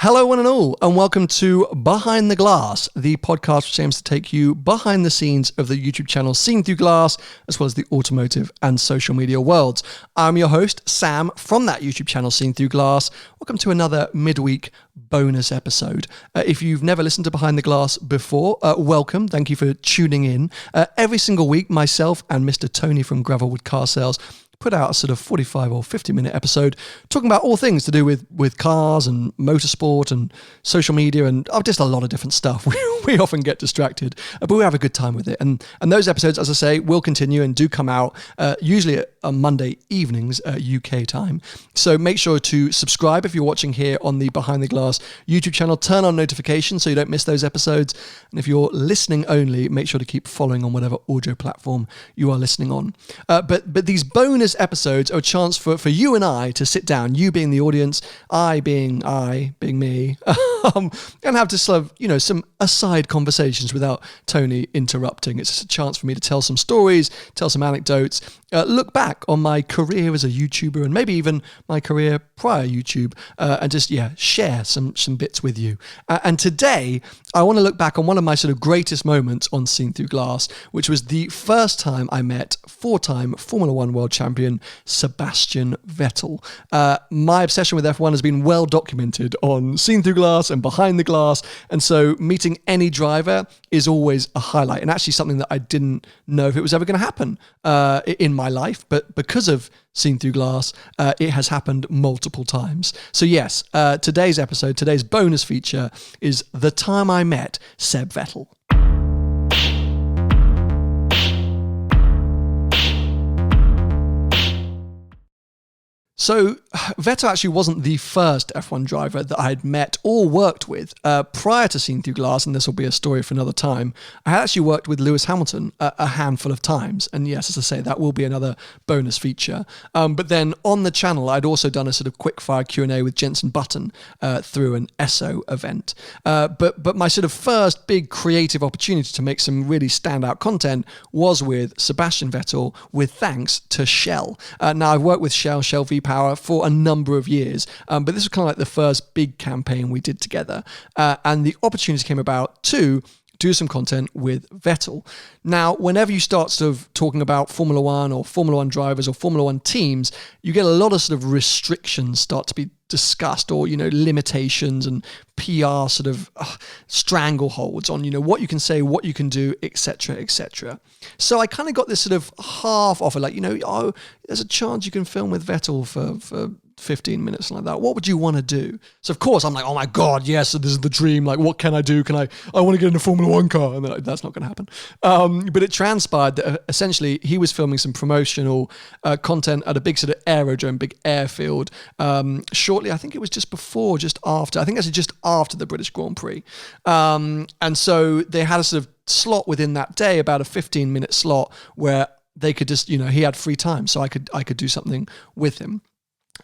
Hello, one and all, and welcome to Behind the Glass, the podcast which aims to take you behind the scenes of the YouTube channel Seen Through Glass, as well as the automotive and social media worlds. I'm your host, Sam, from that YouTube channel Seen Through Glass. Welcome to another midweek bonus episode. If you've never listened to Behind the Glass before, welcome. Thank you for tuning in. Every single week, myself and Mr. Tony from Gravelwood Car Sales put out a sort of 45 or 50-minute episode talking about all things to do with cars and motorsport and social media and just a lot of different stuff. We often get distracted, but we have a good time with it. And those episodes, as I say, will continue and do come out usually on Monday evenings UK time. So make sure to subscribe if you're watching here on the Behind the Glass YouTube channel. Turn on notifications so you don't miss those episodes. And if you're listening only, make sure to keep following on whatever audio platform you are listening on. But these bonus episodes are a chance for you and I to sit down, you being the audience, I being me, and have just sort of, some aside conversations without Tony interrupting. It's just a chance for me to tell some stories, tell some anecdotes, look back on my career as a YouTuber and maybe even my career prior YouTube, and just, share some bits with you. And today, I want to look back on one of my sort of greatest moments on Seen Through Glass, which was the first time I met four-time Formula One world champion Sebastian Vettel. My obsession with F1 has been well documented on Seen Through Glass and Behind the Glass, and so meeting any driver is always a highlight, and actually something that I didn't know if it was ever going to happen in my life, but because of Seen Through Glass, it has happened multiple times. So yes, today's episode, today's bonus feature is the time I met Seb Vettel. So Vettel actually wasn't the first F1 driver that I had met or worked with. Prior to Seen Through Glass, and this will be a story for another time, I had actually worked with Lewis Hamilton a handful of times. And yes, as I say, that will be another bonus feature. But then on the channel, I'd also done a sort of quickfire Q&A with Jenson Button through an ESSO event. But my sort of first big creative opportunity to make some really standout content was with Sebastian Vettel, with thanks to Shell. Now, I've worked with Shell V-Power for a number of years, but this was kind of like the first big campaign we did together, and the opportunity came about to do some content with Vettel. Now, whenever you start sort of talking about Formula One or Formula One drivers or Formula One teams, you get a lot of sort of restrictions start to be discussed, or, limitations and PR sort of strangleholds on, what you can say, what you can do, etc., etc. So I kind of got this sort of half offer, like, there's a chance you can film with Vettel for 15 minutes like that. What would you want to do? So of course I'm like, oh my God, yes, this is the dream. Like, what can I do? I want to get in a Formula One car. And then that's not going to happen. But it transpired that essentially he was filming some promotional content at a big sort of aerodrome, big airfield, shortly, I think it was just after the British Grand Prix. And so they had a sort of slot within that day, about a 15-minute slot where they could just, he had free time. So I could do something with him.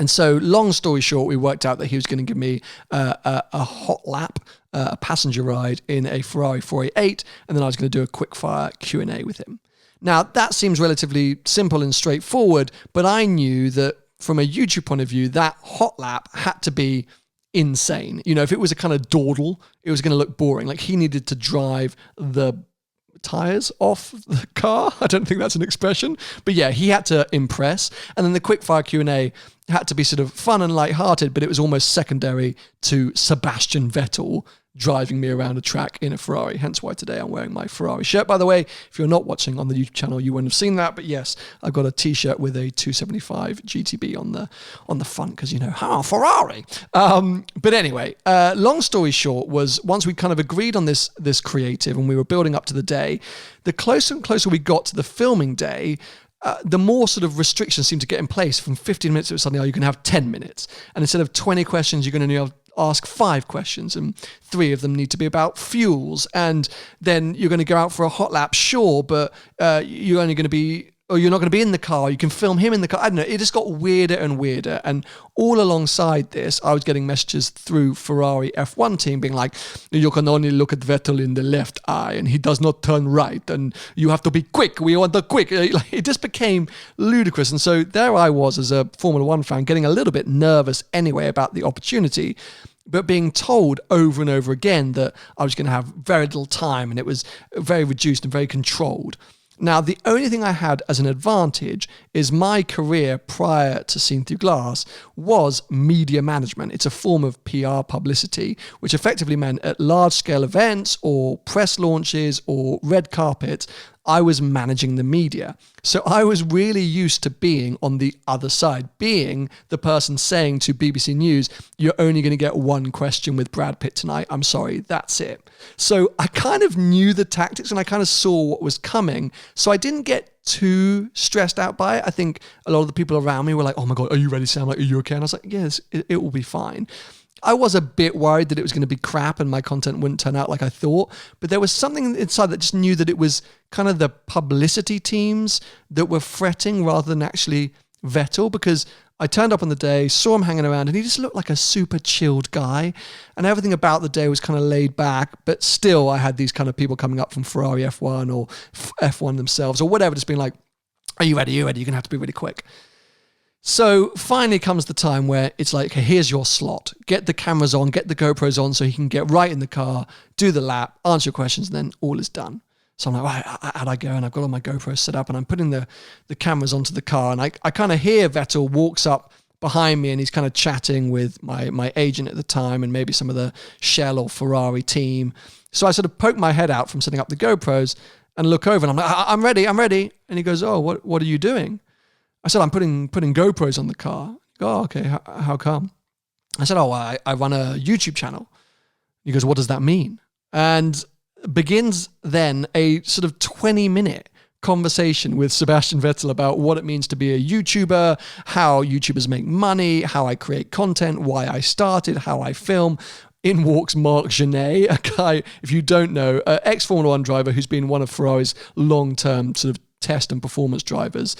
And so, long story short, we worked out that he was going to give me a hot lap, a passenger ride in a Ferrari 488, and then I was going to do a quick-fire Q&A with him. Now, that seems relatively simple and straightforward, but I knew that from a YouTube point of view, that hot lap had to be insane. If it was a kind of dawdle, it was going to look boring. Like, he needed to drive the tires off the car. I don't think that's an expression, but yeah, he had to impress. And then the quickfire Q&A had to be sort of fun and lighthearted, but it was almost secondary to Sebastian Vettel driving me around a track in a Ferrari. Hence why today I'm wearing my Ferrari shirt. By the way, if you're not watching on the YouTube channel, you wouldn't have seen that. But yes, I've got a T-shirt with a 275 GTB on the front because, Ferrari. But anyway, long story short was once we kind of agreed on this creative and we were building up to the day, the closer and closer we got to the filming day, the more sort of restrictions seem to get in place. From 15 minutes, it was suddenly, you can have 10 minutes. And instead of 20 questions, you're going to ask 5 questions, and 3 of them need to be about fuels. And then you're going to go out for a hot lap, sure, but you're only going to be, or you're not going to be in the car. You can film him in the car. I don't know. It just got weirder and weirder. And all alongside this, I was getting messages through Ferrari F1 team being like, you can only look at Vettel in the left eye and he does not turn right. And you have to be quick. We want the quick. It just became ludicrous. And so there I was as a Formula One fan getting a little bit nervous anyway about the opportunity. but being told over and over again that I was going to have very little time and it was very reduced and very controlled. Now, the only thing I had as an advantage is my career prior to Seen Through Glass was media management. It's a form of PR publicity, which effectively meant at large-scale events or press launches or red carpets, I was managing the media. So I was really used to being on the other side, being the person saying to BBC News, you're only going to get one question with Brad Pitt tonight. I'm sorry, that's it. So I kind of knew the tactics and I kind of saw what was coming. So I didn't get too stressed out by it. I think a lot of the people around me were like, oh my God, are you ready, Sam? Like, are you okay? And I was like, yes, it will be fine. I was a bit worried that it was going to be crap and my content wouldn't turn out like I thought, but there was something inside that just knew that it was kind of the publicity teams that were fretting rather than actually Vettel, because I turned up on the day, saw him hanging around, and he just looked like a super chilled guy, and everything about the day was kind of laid back, but still I had these kind of people coming up from Ferrari F1 or F1 themselves or whatever, just being like, are you ready? You're going to have to be really quick. So finally comes the time where it's like, okay, here's your slot. Get the cameras on, get the GoPros on so he can get right in the car, do the lap, answer your questions, and then all is done. So I'm like, right, how'd I go? And I've got all my GoPros set up and I'm putting the cameras onto the car. And I kind of hear Vettel walks up behind me and he's kind of chatting with my agent at the time and maybe some of the Shell or Ferrari team. So I sort of poke my head out from setting up the GoPros and look over and I'm like, I'm ready. And he goes, oh, what are you doing? I said, I'm putting GoPros on the car. Oh, okay. How come? I said, I run a YouTube channel. He goes, what does that mean? And begins then a sort of 20-minute conversation with Sebastian Vettel about what it means to be a YouTuber, how YouTubers make money, how I create content, why I started, how I film. In walks Marc Genet, a guy, if you don't know, ex-Formula 1 driver who's been one of Ferrari's long-term sort of test and performance drivers.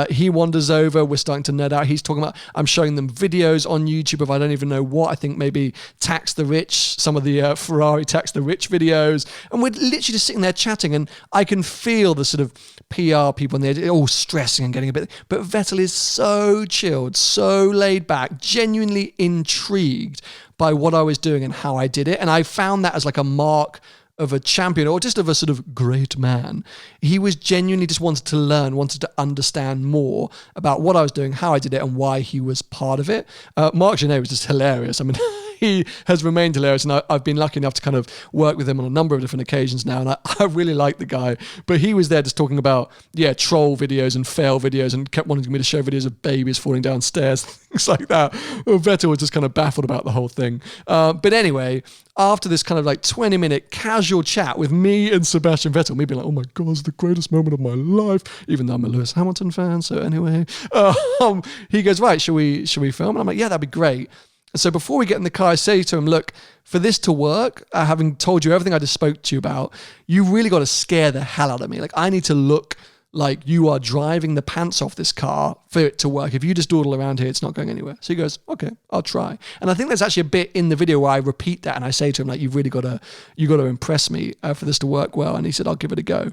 He wanders over, we're starting to nerd out. He's talking about, I'm showing them videos on YouTube of I don't even know what, I think maybe Tax the Rich, some of the Ferrari Tax the Rich videos. And we're literally just sitting there chatting and I can feel the sort of PR people and they're all stressing and getting a bit, but Vettel is so chilled, so laid back, genuinely intrigued by what I was doing and how I did it. And I found that as like a mark of a champion or just of a sort of great man. He was genuinely just wanted to learn, wanted to understand more about what I was doing, how I did it, and why he was part of it. Marc Genet was just hilarious. I mean, he has remained hilarious, and I've been lucky enough to kind of work with him on a number of different occasions now, and I really like the guy. But he was there just talking about, troll videos and fail videos, and kept wanting me to show videos of babies falling down stairs, things like that. Well, Vettel was just kind of baffled about the whole thing. But anyway, after this kind of like 20-minute casual chat with me and Sebastian Vettel, me being like, oh my God, it's the greatest moment of my life, even though I'm a Lewis Hamilton fan. So anyway, he goes, right, should we film? And I'm like, yeah, that'd be great. And so before we get in the car, I say to him, look, for this to work, having told you everything I just spoke to you about, you really got to scare the hell out of me. Like, I need to look like you are driving the pants off this car for it to work. If you just dawdle around here, it's not going anywhere. So he goes, okay, I'll try. And I think there's actually a bit in the video where I repeat that and I say to him, like, you've really got to impress me for this to work well. And he said, I'll give it a go.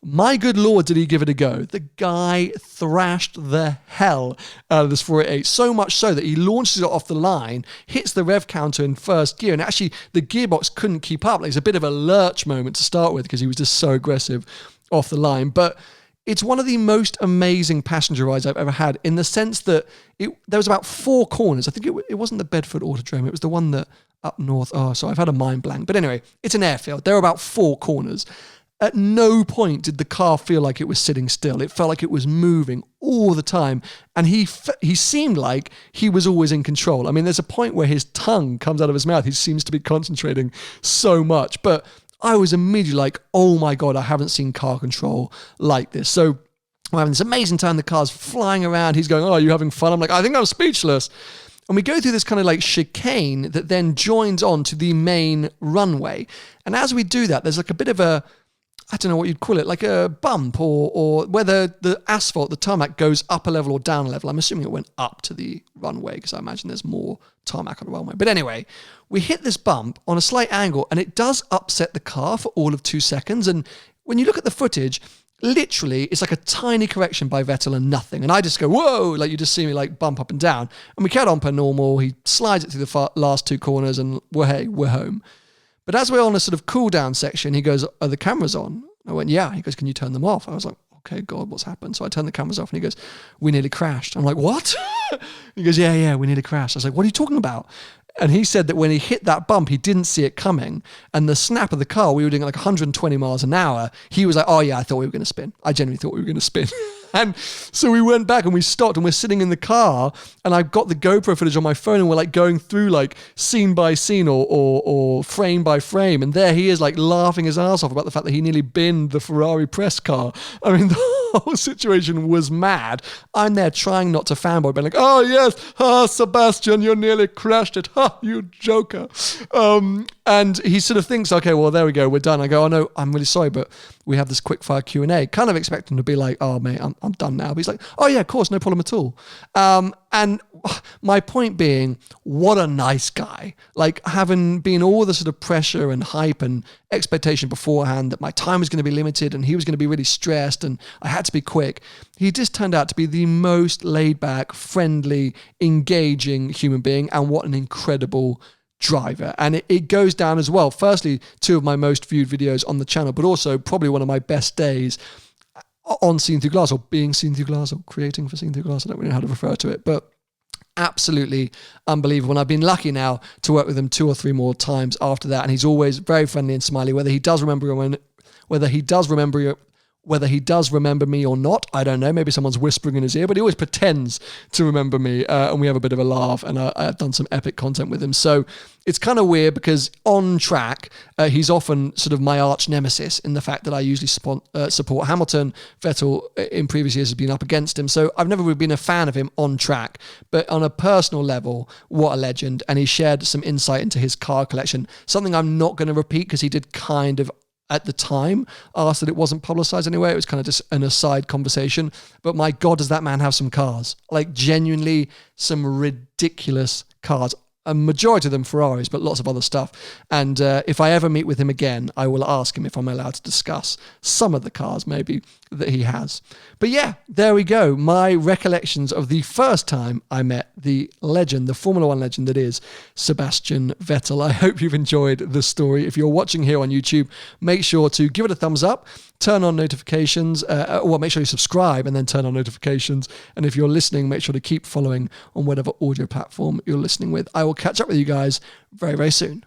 My good Lord, did he give it a go. The guy thrashed the hell out of this 488, so much so that he launches it off the line, hits the rev counter in first gear, and actually the gearbox couldn't keep up. Like, it's a bit of a lurch moment to start with because he was just so aggressive off the line. But it's one of the most amazing passenger rides I've ever had in the sense that there was about 4 corners. I think it wasn't the Bedford Autodrome. It was the one that up north. Oh, so I've had a mind blank. But anyway, it's an airfield. There were about 4 corners. At no point did the car feel like it was sitting still. It felt like it was moving all the time. And he seemed like he was always in control. I mean, there's a point where his tongue comes out of his mouth. He seems to be concentrating so much. But I was immediately like, oh my God, I haven't seen car control like this. So we're having this amazing time. The car's flying around. He's going, oh, are you having fun? I'm like, I think I'm speechless. And we go through this kind of like chicane that then joins on to the main runway. And as we do that, there's like a bit of a, I don't know what you'd call it, like a bump or whether the asphalt, the tarmac goes up a level or down a level. I'm assuming it went up to the runway because I imagine there's more tarmac on the runway. But anyway, we hit this bump on a slight angle and it does upset the car for all of 2 seconds. And when you look at the footage, literally, it's like a tiny correction by Vettel and nothing. And I just go, whoa, like you just see me like bump up and down. And we carried on per normal. He slides it through the last 2 corners and we're home. But as we're on a sort of cool down section, he goes, are the cameras on? I went, yeah. He goes, can you turn them off? I was like, okay, God, what's happened? So I turned the cameras off and he goes, we nearly crashed. I'm like, what? He goes, yeah, we nearly crashed. I was like, what are you talking about? And he said that when he hit that bump, he didn't see it coming. And the snap of the car, we were doing like 120 miles an hour. He was like, oh yeah, I thought we were going to spin. I genuinely thought we were going to spin. And so we went back and we stopped and we're sitting in the car and I've got the GoPro footage on my phone and we're like going through like scene by scene or frame by frame. And there he is like laughing his ass off about the fact that he nearly binned the Ferrari press car. I mean, the whole situation was mad. I'm there trying not to fanboy, being like, oh yes, Sebastian, you nearly crashed it. Ha, you joker. And he sort of thinks, okay, well, there we go, we're done. I go, oh no, I'm really sorry, but we have this quickfire Q&A. Kind of expect him to be like, oh mate, I'm done now. But he's like, oh yeah, of course, no problem at all. And my point being, what a nice guy. Like having been all the sort of pressure and hype and expectation beforehand that my time was going to be limited and he was going to be really stressed and I had to be quick. He just turned out to be the most laid back, friendly, engaging human being. And what an incredible driver. And it goes down as well. Firstly, 2 of my most viewed videos on the channel, but also probably one of my best days on Seen Through Glass or being seen through glass or creating for Seen Through Glass. I don't really know how to refer to it, but absolutely unbelievable. And I've been lucky now to work with him 2 or 3 more times after that. And he's always very friendly and smiley, whether he does remember me or not, I don't know. Maybe someone's whispering in his ear, but he always pretends to remember me. And we have a bit of a laugh and I've done some epic content with him. So it's kind of weird because on track, he's often sort of my arch nemesis in the fact that I usually support Hamilton. Vettel in previous years has been up against him. So I've never really been a fan of him on track, but on a personal level, what a legend. And he shared some insight into his car collection, something I'm not going to repeat because he did kind of at the time asked that it wasn't publicized anyway. It was kind of just an aside conversation. But my God, does that man have some cars? Like genuinely some ridiculous cars. A majority of them Ferraris, but lots of other stuff. And if I ever meet with him again, I will ask him if I'm allowed to discuss some of the cars maybe that he has. But yeah, there we go. My recollections of the first time I met the legend, the Formula One legend that is Sebastian Vettel. I hope you've enjoyed the story. If you're watching here on YouTube, make sure to give it a thumbs up, turn on notifications, make sure you subscribe and then turn on notifications. And if you're listening, make sure to keep following on whatever audio platform you're listening with. I will catch up with you guys very, very soon.